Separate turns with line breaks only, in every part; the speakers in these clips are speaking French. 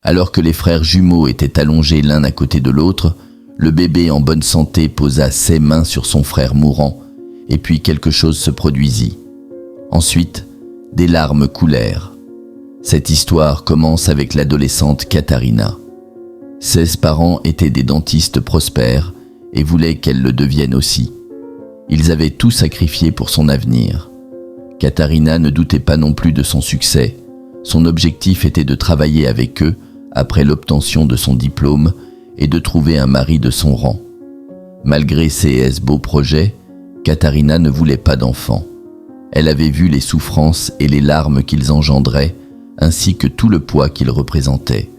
Alors que les frères jumeaux étaient allongés l'un à côté de l'autre, le bébé en bonne santé posa ses mains sur son frère mourant, et puis quelque chose se produisit. Ensuite, des larmes coulèrent. Cette histoire commence avec l'adolescente Katharina. Ses parents étaient des dentistes prospères et voulaient qu'elle le devienne aussi. Ils avaient tout sacrifié pour son avenir. Katharina ne doutait pas non plus de son succès. Son objectif était de travailler avec eux après l'obtention de son diplôme et de trouver un mari de son rang. Malgré ses beaux projets, Katharina ne voulait pas d'enfant. Elle avait vu les souffrances et les larmes qu'ils engendraient, ainsi que tout le poids qu'ils représentaient.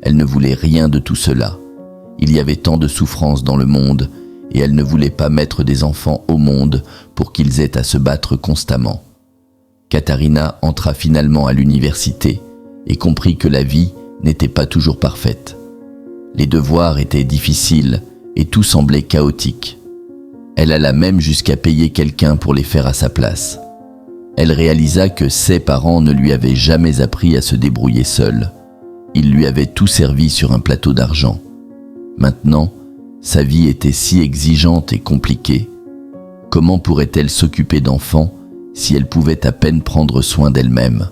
Elle ne voulait rien de tout cela. Il y avait tant de souffrances dans le monde, et elle ne voulait pas mettre des enfants au monde pour qu'ils aient à se battre constamment. Katharina entra finalement à l'université et comprit que la vie n'était pas toujours parfaite. Les devoirs étaient difficiles et tout semblait chaotique. Elle alla même jusqu'à payer quelqu'un pour les faire à sa place. Elle réalisa que ses parents ne lui avaient jamais appris à se débrouiller seule. Ils lui avaient tout servi sur un plateau d'argent. Maintenant, sa vie était si exigeante et compliquée. Comment pourrait-elle s'occuper d'enfants si elle pouvait à peine prendre soin d'elle-même?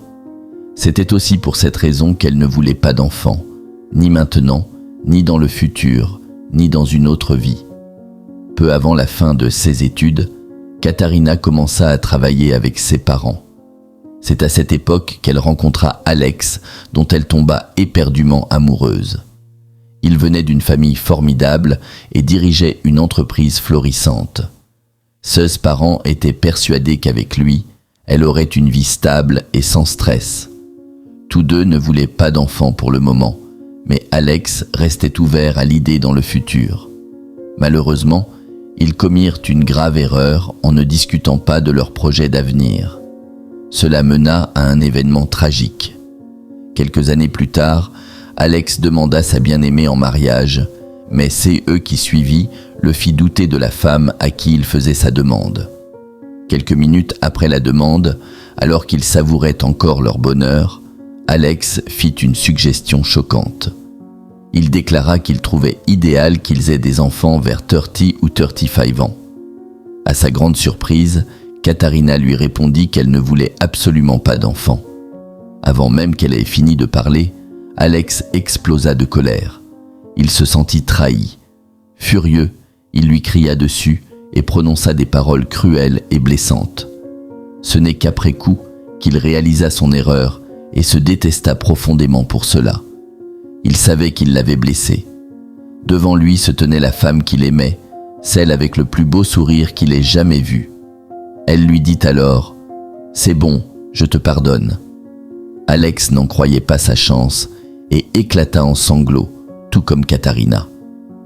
C'était aussi pour cette raison qu'elle ne voulait pas d'enfants, ni maintenant, ni dans le futur, ni dans une autre vie. Peu avant la fin de ses études, Katharina commença à travailler avec ses parents. C'est à cette époque qu'elle rencontra Alex, dont elle tomba éperdument amoureuse. Il venait d'une famille formidable et dirigeait une entreprise florissante. Ses parents étaient persuadés qu'avec lui, elle aurait une vie stable et sans stress. Tous deux ne voulaient pas d'enfants pour le moment, mais Alex restait ouvert à l'idée dans le futur. Malheureusement, ils commirent une grave erreur en ne discutant pas de leur projet d'avenir. Cela mena à un événement tragique. Quelques années plus tard, Alex demanda sa bien-aimée en mariage, mais CE qui suivit le fit douter de la femme à qui il faisait sa demande. Quelques minutes après la demande, alors qu'ils savouraient encore leur bonheur, Alex fit une suggestion choquante. Il déclara qu'il trouvait idéal qu'ils aient des enfants vers 30 ou 35 ans. À sa grande surprise, Katharina lui répondit qu'elle ne voulait absolument pas d'enfants. Avant même qu'elle ait fini de parler, Alex explosa de colère. Il se sentit trahi. Furieux, il lui cria dessus et prononça des paroles cruelles et blessantes. Ce n'est qu'après coup qu'il réalisa son erreur et se détesta profondément pour cela. Il savait qu'il l'avait blessée. Devant lui se tenait la femme qu'il aimait, celle avec le plus beau sourire qu'il ait jamais vu. Elle lui dit alors « C'est bon, je te pardonne ». Alex n'en croyait pas sa chance et éclata en sanglots, tout comme Katharina.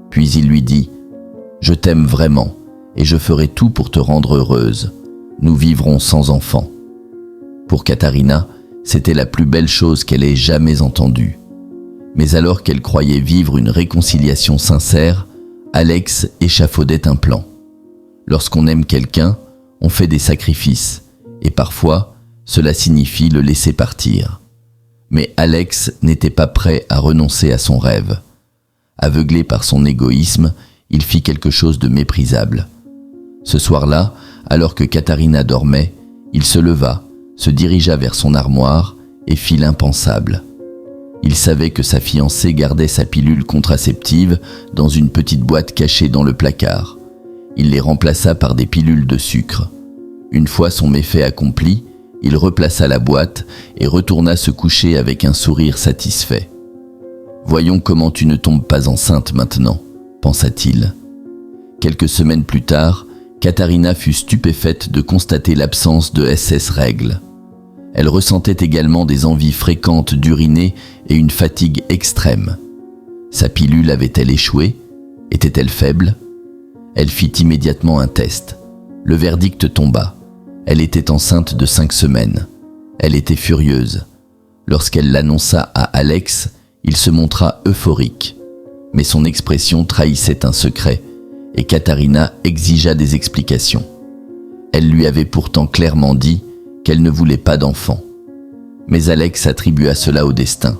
Puis il lui dit « Je t'aime vraiment et je ferai tout pour te rendre heureuse. Nous vivrons sans enfants ». Pour Katharina, c'était la plus belle chose qu'elle ait jamais entendue. Mais alors qu'elle croyait vivre une réconciliation sincère, Alex échafaudait un plan. Lorsqu'on aime quelqu'un, on fait des sacrifices, et parfois, cela signifie le laisser partir. Mais Alex n'était pas prêt à renoncer à son rêve. Aveuglé par son égoïsme, il fit quelque chose de méprisable. Ce soir-là, alors que Katharina dormait, il se leva, se dirigea vers son armoire et fit l'impensable. Il savait que sa fiancée gardait sa pilule contraceptive dans une petite boîte cachée dans le placard. Il les remplaça par des pilules de sucre. Une fois son méfait accompli, il replaça la boîte et retourna se coucher avec un sourire satisfait. « Voyons comment tu ne tombes pas enceinte maintenant », pensa-t-il. Quelques semaines plus tard, Katharina fut stupéfaite de constater l'absence de SS règles. Elle ressentait également des envies fréquentes d'uriner et une fatigue extrême. Sa pilule avait-elle échoué? Était-elle faible? Elle fit immédiatement un test. Le verdict tomba. Elle était enceinte de 5 semaines. Elle était furieuse. Lorsqu'elle l'annonça à Alex, il se montra euphorique. Mais son expression trahissait un secret, et Katharina exigea des explications. Elle lui avait pourtant clairement dit qu'elle ne voulait pas d'enfant. Mais Alex attribua cela au destin.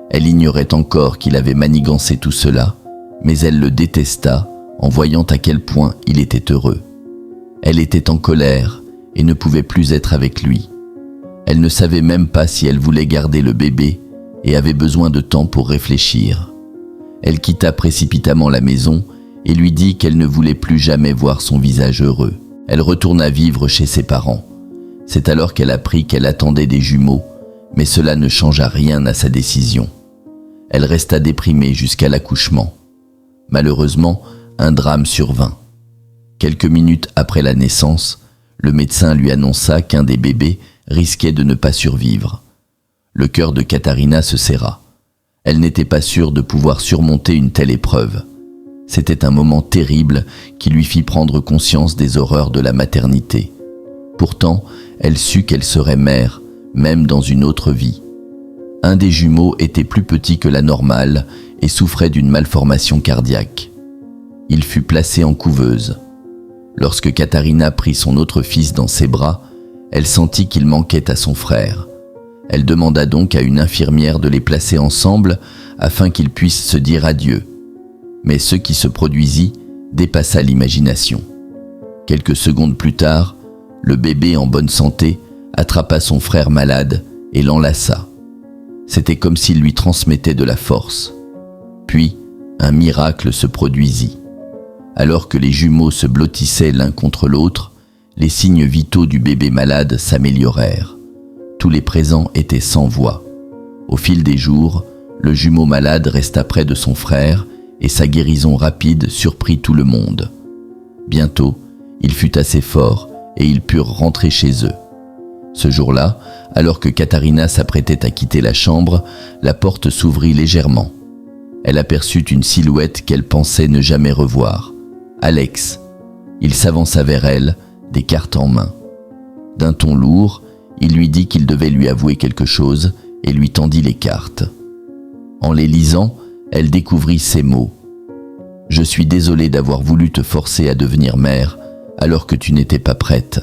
Elle ignorait encore qu'il avait manigancé tout cela, mais elle le détesta en voyant à quel point il était heureux. Elle était en colère et ne pouvait plus être avec lui. Elle ne savait même pas si elle voulait garder le bébé et avait besoin de temps pour réfléchir. Elle quitta précipitamment la maison et lui dit qu'elle ne voulait plus jamais voir son visage heureux. Elle retourna vivre chez ses parents. C'est alors qu'elle apprit qu'elle attendait des jumeaux, mais cela ne changea rien à sa décision. Elle resta déprimée jusqu'à l'accouchement. Malheureusement, un drame survint. Quelques minutes après la naissance, le médecin lui annonça qu'un des bébés risquait de ne pas survivre. Le cœur de Katharina se serra. Elle n'était pas sûre de pouvoir surmonter une telle épreuve. C'était un moment terrible qui lui fit prendre conscience des horreurs de la maternité. Pourtant, elle sut qu'elle serait mère, même dans une autre vie. Un des jumeaux était plus petit que la normale et souffrait d'une malformation cardiaque. Il fut placé en couveuse. Lorsque Katharina prit son autre fils dans ses bras, elle sentit qu'il manquait à son frère. Elle demanda donc à une infirmière de les placer ensemble afin qu'ils puissent se dire adieu. Mais ce qui se produisit dépassa l'imagination. Quelques secondes plus tard, le bébé en bonne santé attrapa son frère malade et l'enlaça. C'était comme s'il lui transmettait de la force. Puis, un miracle se produisit. Alors que les jumeaux se blottissaient l'un contre l'autre, les signes vitaux du bébé malade s'améliorèrent. Tous les présents étaient sans voix. Au fil des jours, le jumeau malade resta près de son frère et sa guérison rapide surprit tout le monde. Bientôt, il fut assez fort et ils purent rentrer chez eux. Ce jour-là, alors que Katharina s'apprêtait à quitter la chambre, la porte s'ouvrit légèrement. Elle aperçut une silhouette qu'elle pensait ne jamais revoir. Alex. Il s'avança vers elle, des cartes en main. D'un ton lourd, il lui dit qu'il devait lui avouer quelque chose et lui tendit les cartes. En les lisant, elle découvrit ces mots. « Je suis désolé d'avoir voulu te forcer à devenir mère alors que tu n'étais pas prête.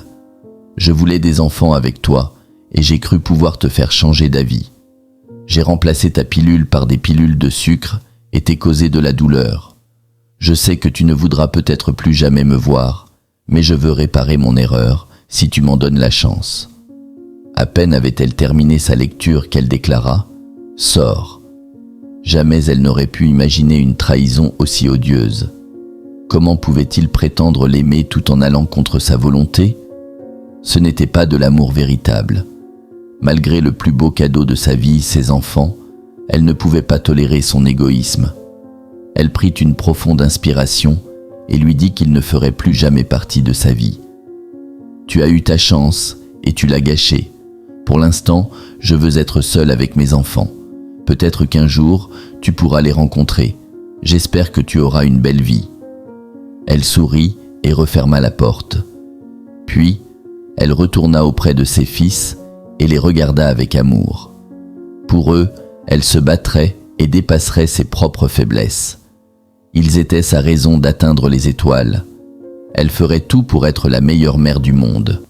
Je voulais des enfants avec toi et j'ai cru pouvoir te faire changer d'avis. J'ai remplacé ta pilule par des pilules de sucre et t'ai causé de la douleur. Je sais que tu ne voudras peut-être plus jamais me voir, mais je veux réparer mon erreur si tu m'en donnes la chance. » À peine avait-elle terminé sa lecture qu'elle déclara « Sors !» Jamais elle n'aurait pu imaginer une trahison aussi odieuse. Comment pouvait-il prétendre l'aimer tout en allant contre sa volonté ? Ce n'était pas de l'amour véritable. Malgré le plus beau cadeau de sa vie, ses enfants, elle ne pouvait pas tolérer son égoïsme. Elle prit une profonde inspiration et lui dit qu'il ne ferait plus jamais partie de sa vie. « Tu as eu ta chance et tu l'as gâchée. Pour l'instant, je veux être seule avec mes enfants. Peut-être qu'un jour, tu pourras les rencontrer. J'espère que tu auras une belle vie. » Elle sourit et referma la porte. Puis, elle retourna auprès de ses fils et les regarda avec amour. Pour eux, elle se battrait et dépasserait ses propres faiblesses. Ils étaient sa raison d'atteindre les étoiles. Elle ferait tout pour être la meilleure mère du monde.